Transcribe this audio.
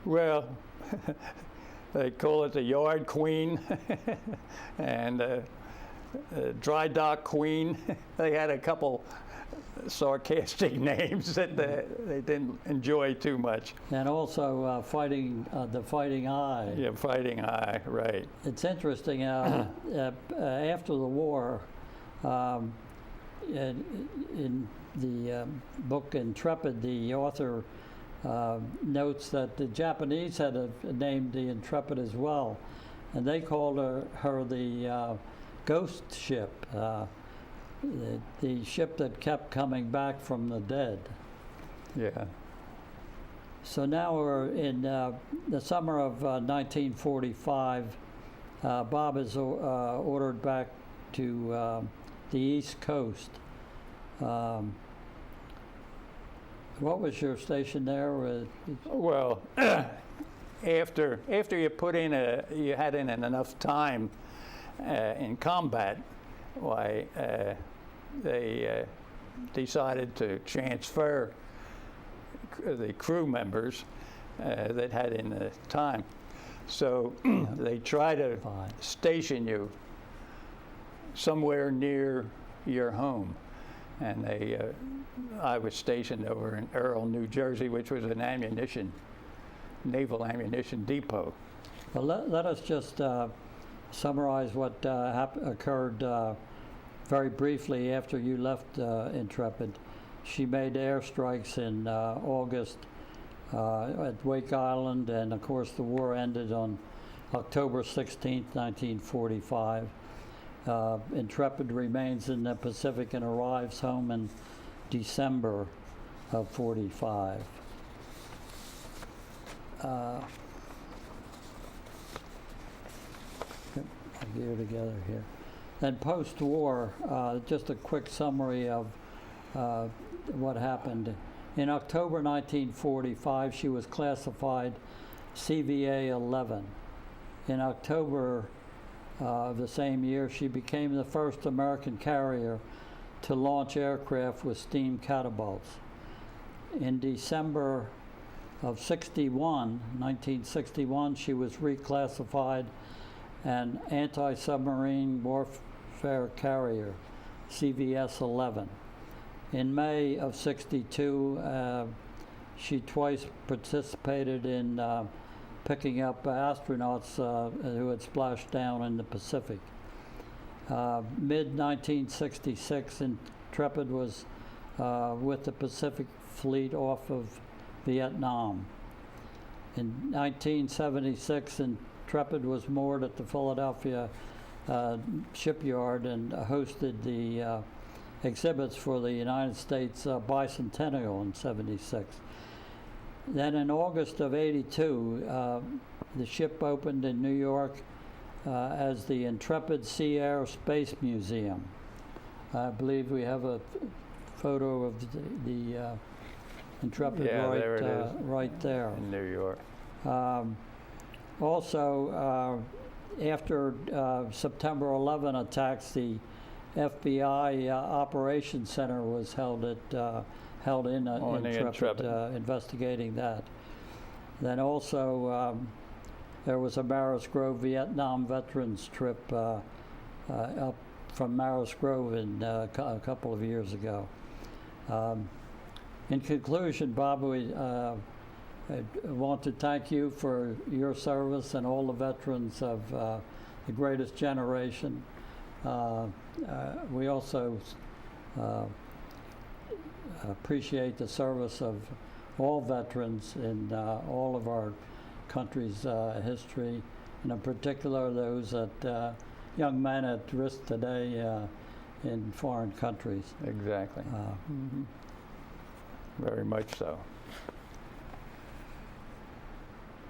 Well, they call it the Yard Queen and Dry Dock Queen. They had a couple sarcastic names that they didn't enjoy too much. And also fighting the Fighting Eye. Yeah, Fighting Eye, right. It's interesting. After the war, in the book Intrepid, the author notes that the Japanese had named the Intrepid as well, and they called her the ghost ship, the ship that kept coming back from the dead. Yeah. So now we're in the summer of 1945. Bob is ordered back to the East Coast. What was your station there? Well, after you put in you had in enough time in combat, why they decided to transfer the crew members that had in the time. So they try to station you somewhere near your home. And I was stationed over in Earl, New Jersey, which was an naval ammunition depot. Well, let us just summarize what occurred very briefly after you left Intrepid. She made airstrikes in August at Wake Island, and of course the war ended on October 16th, 1945. Intrepid remains in the Pacific and arrives home in December of 45. I'll get it together here. Then post-war, just a quick summary of what happened. In October 1945, she was classified CVA 11. In October of the same year, she became the first American carrier to launch aircraft with steam catapults. In December of 1961, she was reclassified an anti-submarine warfare carrier, CVS 11. In May of 62, she twice participated in picking up astronauts who had splashed down in the Pacific. Mid-1966, Intrepid was with the Pacific Fleet off of Vietnam. In 1976, Intrepid was moored at the Philadelphia shipyard and hosted the exhibits for the United States bicentennial in '76. Then in August of '82, the ship opened in New York as the Intrepid Sea Air Space Museum. I believe we have a photo of the Intrepid right there. In New York. Also, after September 11 attacks, the FBI Operations Center was held in Intrepid, investigating that. Then also there was a Maris Grove Vietnam veterans trip up from Maris Grove a couple of years ago. In conclusion, Bob, I want to thank you for your service and all the veterans of the greatest generation. We also appreciate the service of all veterans in all of our country's history, and in particular those young men at risk today in foreign countries. Exactly. Very much so.